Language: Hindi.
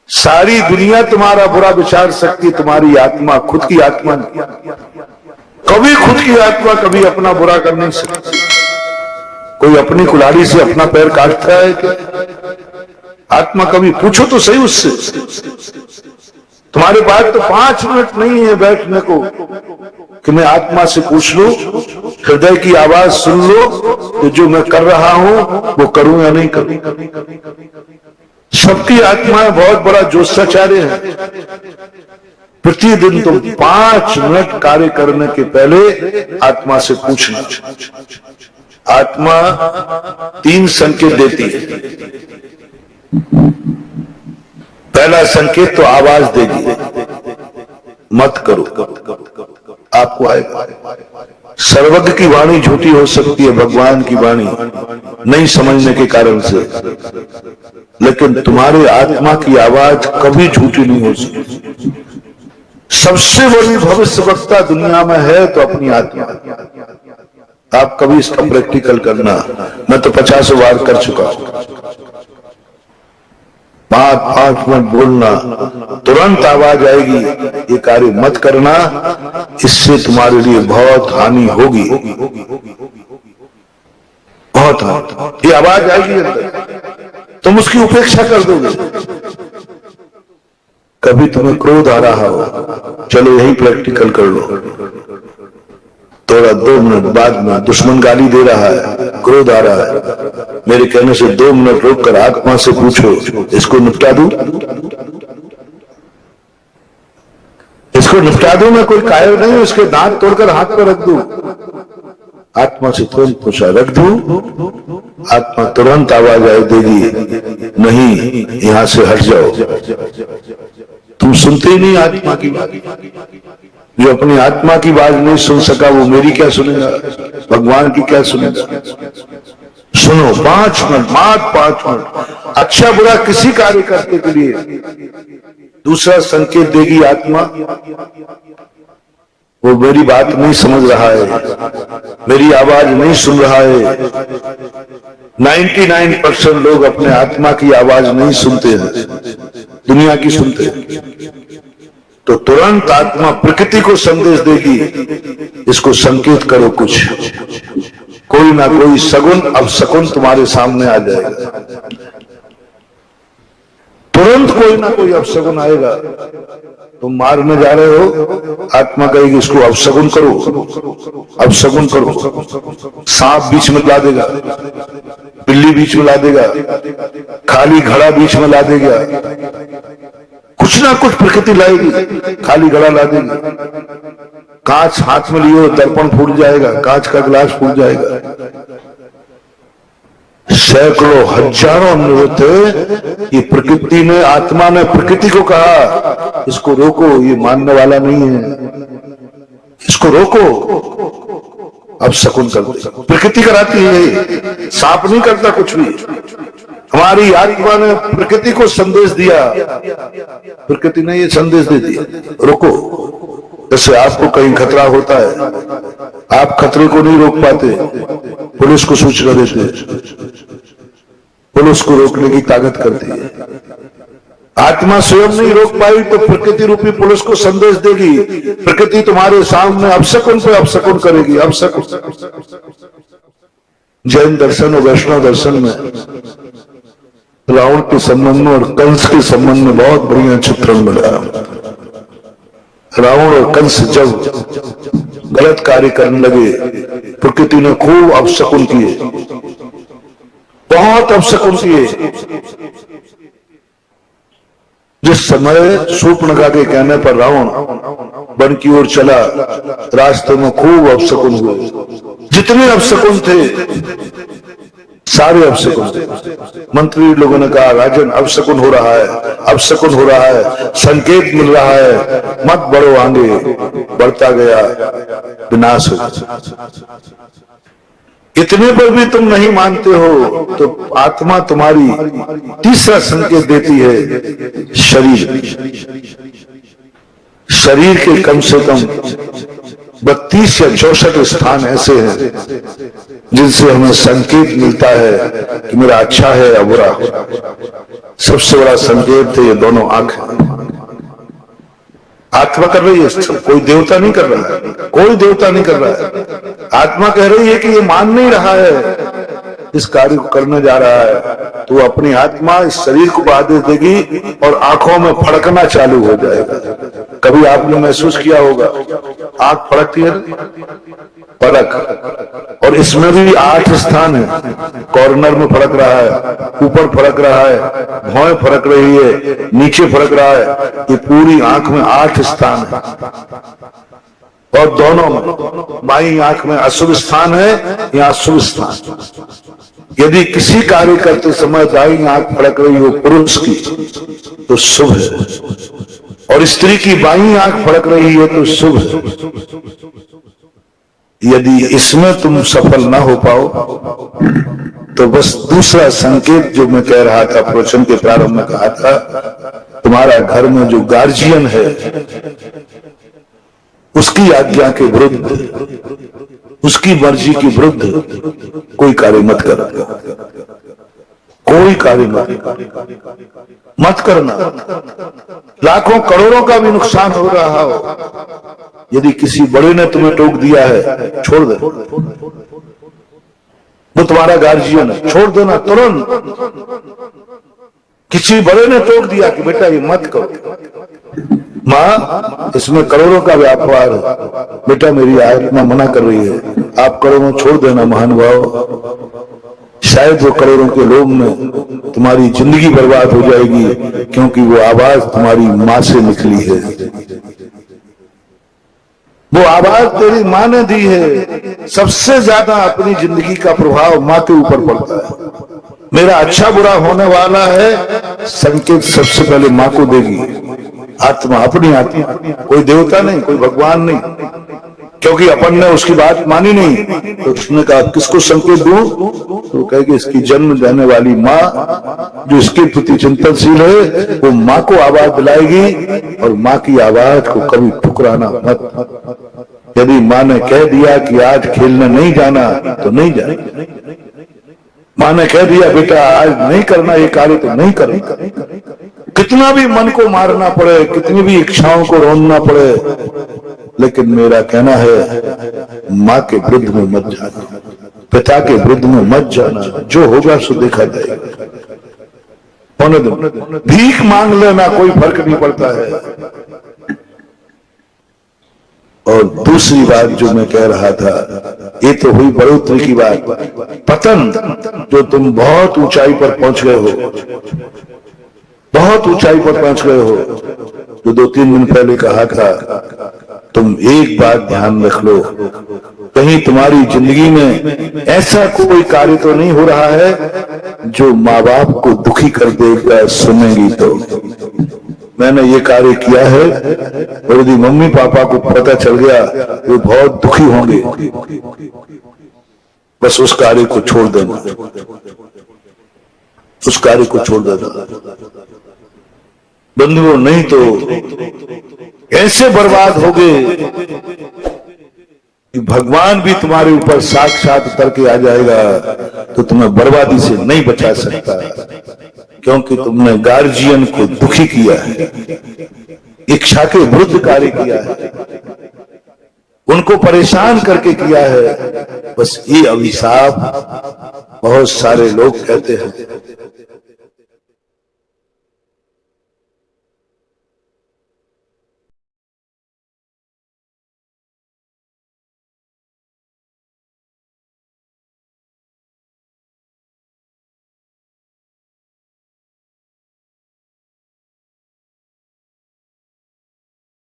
सारी दुनिया तुम्हारा बुरा विचार सकती, तुम्हारी आत्मा, खुद की आत्मा कभी खुद की आत्मा कभी अपना बुरा कर नहीं सकती। कोई अपनी कुल्हाड़ी से अपना पैर काटता है क्या? आत्मा कभी पूछो तो सही उससे। तुम्हारे पास तो 5 मिनट नहीं है बैठने को कि मैं आत्मा से पूछ लूं, हृदय की आवाज सुन लो कि जो मैं कर रहा हूं वो करूं या नहीं करूं। सबकी आत्माएं बहुत बड़ा जोशाचार्य है। प्रतिदिन तुम 5 मिनट कार्य करने के पहले आत्मा से पूछना। आत्मा 3 संकेत देती है। पहला संकेत तो आवाज देगी, मत करो, आपको आएगा। सर्वज्ञ की वाणी झूठी हो सकती है, भगवान की वाणी नहीं समझने के कारण से, लेकिन तुम्हारे आत्मा की आवाज कभी झूठी नहीं हो सकती। सबसे बड़ी भविष्यवक्ता दुनिया में है तो अपनी आत्मा। आप कभी इसका प्रैक्टिकल करना। मैं तो 50 बार कर चुका हूं। 5 मिनट बोलना, तुरंत आवाज आएगी, ये कार्य मत करना, इससे तुम्हारे लिए बहुत हानि होगी, बहुत हानि। ये आवाज आएगी अंदर, तुम उसकी उपेक्षा कर दोगे। कभी तुम्हें क्रोध आ रहा हो, चलो यही प्रैक्टिकल कर लो। थोड़ा 2 मिनट बाद में दुश्मन गाली दे रहा है, क्रोध आ रहा है, मेरे कहने से 2 मिनट रोककर आत्मा से पूछो, इसको निपटा दूं, इसको निपटा दूं, मैं कोई कायर नहीं हूं, इसके दांत तोड़कर हाथ पर रख दूं। आत्मा से तुरंत पूछा, रख दूं? आत्मा तुरंत आवाज आई देगी, नहीं, यहां से हट जाओ। तुम सुनते ही नहीं आत्मा की बात। जो अपनी आत्मा की बात नहीं सुन सका वो मेरी क्या सुनेगा, भगवान की क्या सुनेगा। सुनो, 5 मिनट, मात्र 5 मिनट। अच्छा बुरा किसी कार्य करने के लिए दूसरा संकेत देगी आत्मा, वो मेरी बात नहीं समझ रहा है, मेरी आवाज नहीं सुन रहा है। 99% लोग अपने आत्मा की आवाज नहीं सुनते हैं, दुनिया की सुनते हैं। तो तुरंत आत्मा प्रकृति को संदेश देगी, इसको संकेत करो, कुछ कोई ना कोई सगुन अपशकुन तुम्हारे सामने आ जाएगा। तुरंत कोई ना कोई अपशकुन आएगा। तुम मारने जा रहे हो, आत्मा कहेगी इसको अपशकुन करो, अपशकुन करो। सांप बीच में ला देगा, बिल्ली बीच में ला देगा, खाली घड़ा बीच में ला देगा, कुछ ना कुछ प्रकृति लाएगी, खाली घड़ा ला देगी। कांच हाथ में लियो, दर्पण फूट जाएगा, कांच का गिलास फूट जाएगा। सैकड़ों हजारों अनुरोध ये प्रकृति ने, आत्मा ने प्रकृति को कहा इसको रोको, ये मानने वाला नहीं है, इसको रोको। अब शकुन करते, प्रकृति कराती है, सांप नहीं करता कुछ भी। हमारी आत्मा ने प्रकृति को संदेश दिया, प्रकृति ने ये संदेश दे दिया, रुको। जैसे आपको कहीं खतरा होता है, आप खतरे को नहीं रोक पाते, पुलिस को सूचना देते, पुलिस को रोकने की ताकत करती है। आत्मा स्वयं नहीं रोक पाई तो प्रकृति रूपी पुलिस को संदेश देगी। प्रकृति तुम्हारे सामने अपशकुन पे अपशकुन करेगी, अपशकुन। जैन दर्शन और वैष्णव दर्शन में रावण के संबंध में और कंस के संबंध में बहुत बढ़िया चित्रण मिला। रावण और कंस जब गलत कार्य करने लगे, प्रकृति ने खूब अपशकुन किए, बहुत अपशकुन किए। जिस समय शूर्पणखा के कहने पर रावण वन की ओर चला, रास्ते में खूब अपशकुन हुए। जितने अपशकुन थे सारे अपशकुन थे। मंत्री लोगों ने कहा, राजन अपशकुन हो रहा है, अपशकुन हो रहा है, संकेत मिल रहा है, मत बढ़ो आगे। बढ़ता गया, विनाश हो गया। इतने पर भी तुम नहीं मानते हो तो आत्मा तुम्हारी तीसरा संकेत देती है, शरीर। शरीर के कम से कम 32 या 64 स्थान ऐसे हैं जिनसे हमें संकेत मिलता है कि मेरा अच्छा है या बुरा। सबसे बड़ा संकेत है ये दोनों आंखें। आत्मा कर रही है, कोई देवता नहीं कर रहा है, कोई देवता नहीं कर रहा है। आत्मा कह रही है कि ये मान नहीं रहा है इस कार्य को करने जा रहा है, तो अपनी आत्मा इस शरीर को आदेश देगी और आंखों में फड़कना चालू हो जाएगा। कभी आपने महसूस किया होगा आंख फड़कती है, फड़क, और इसमें भी 8 स्थान है। कॉर्नर में फड़क रहा है, ऊपर फड़क रहा है, भौएं फड़क रही है, नीचे फड़क रहा है। ये पूरी आंख में 8 स्थान है। और दोनों में बाई आंख में अशुभ स्थान है या शुभ स्थान। यदि किसी कार्य करते समय दाई आंख फड़क रही हो पुरुष की तो शुभ है, और स्त्री की बाई आंख फड़क रही है तो शुभ है। यदि इसमें तुम सफल ना हो पाओ तो बस दूसरा संकेत जो मैं कह रहा था, प्रवचन के प्रारंभ में कहा था, तुम्हारा घर में जो गार्जियन है उसकी आज्ञा के विरुद्ध, उसकी मर्जी के विरुद्ध कोई कार्य मत करना, कोई कार्य मत करना। लाखों करोड़ों का भी नुकसान हो रहा हो, यदि किसी बड़े ने तुम्हें टोक दिया है छोड़ दे, वो तुम्हारा गार्जियन है, छोड़ देना तुरंत। किसी बड़े ने टोक दिया कि बेटा ये मत करो, माँ इसमें करोड़ों का व्यापार है, बेटा मेरी आत्मा मना कर रही है, आप करोड़ों छोड़ देना महानुभाव। शायद वो करोड़ों के लोभ में तुम्हारी जिंदगी बर्बाद हो जाएगी, क्योंकि वो आवाज तुम्हारी माँ से निकली है, वो आवाज तेरी माँ ने दी है। सबसे ज्यादा अपनी जिंदगी का प्रभाव माँ के ऊपर पड़ता है। मेरा अच्छा बुरा होने वाला है, संकेत सबसे पहले माँ को देगी आत्मा, अपनी आत्मा, कोई देवता नहीं, कोई भगवान नहीं, क्योंकि अपन ने उसकी बात मानी नहीं। तो उसने कहा किसको संकेत दूं, तो कहेगी इसकी जन्म देने वाली माँ जो इसके प्रति चिंतनशील है वो माँ को आवाज दिलाएगी, और माँ की आवाज को कभी ठुकराना मत। यदि माँ ने कह दिया कि आज खेलने नहीं जाना तो नहीं जाना, माँ ने कह दिया बेटा आज नहीं करना ये कार्य तो नहीं करना, कितना भी मन को मारना पड़े, कितनी भी इच्छाओं को रोनना पड़े, लेकिन मेरा कहना है माँ के विरुद्ध में मत जाना, पिता के विरुद्ध में मत जाना। जो होगा सो देखा जाएगा, होने दो, भीख मांग लेना कोई फर्क नहीं पड़ता है। और दूसरी बात जो मैं कह रहा था, ये तो हुई बढ़ोतरी की बात। पतन, जो तुम बहुत ऊंचाई पर पहुंच गए हो, बहुत ऊंचाई पर पहुंच गए हो, जो 2-3 दिन पहले कहा था, तुम एक बात ध्यान रख लो, कहीं तुम्हारी जिंदगी में ऐसा कोई कार्य तो नहीं हो रहा है जो माँ बाप को दुखी कर देगा। सुनेंगी तो मैंने ये कार्य किया है, और यदि मम्मी पापा को पता चल गया वो बहुत दुखी होंगे, बस उस कार्य को छोड़ देना, उस कार्य को छोड़ देना बंधुओं, नहीं तो ऐसे बर्बाद होगे कि भगवान भी तुम्हारे ऊपर साक्षात उतर के आ जाएगा तो तुम्हें बर्बादी से नहीं बचा सकता, क्योंकि तुमने गार्जियन को दुखी किया है, इच्छा के विरुद्ध कार्य किया है, उनको परेशान करके किया है। बस ये अभिशाप बहुत सारे लोग कहते हैं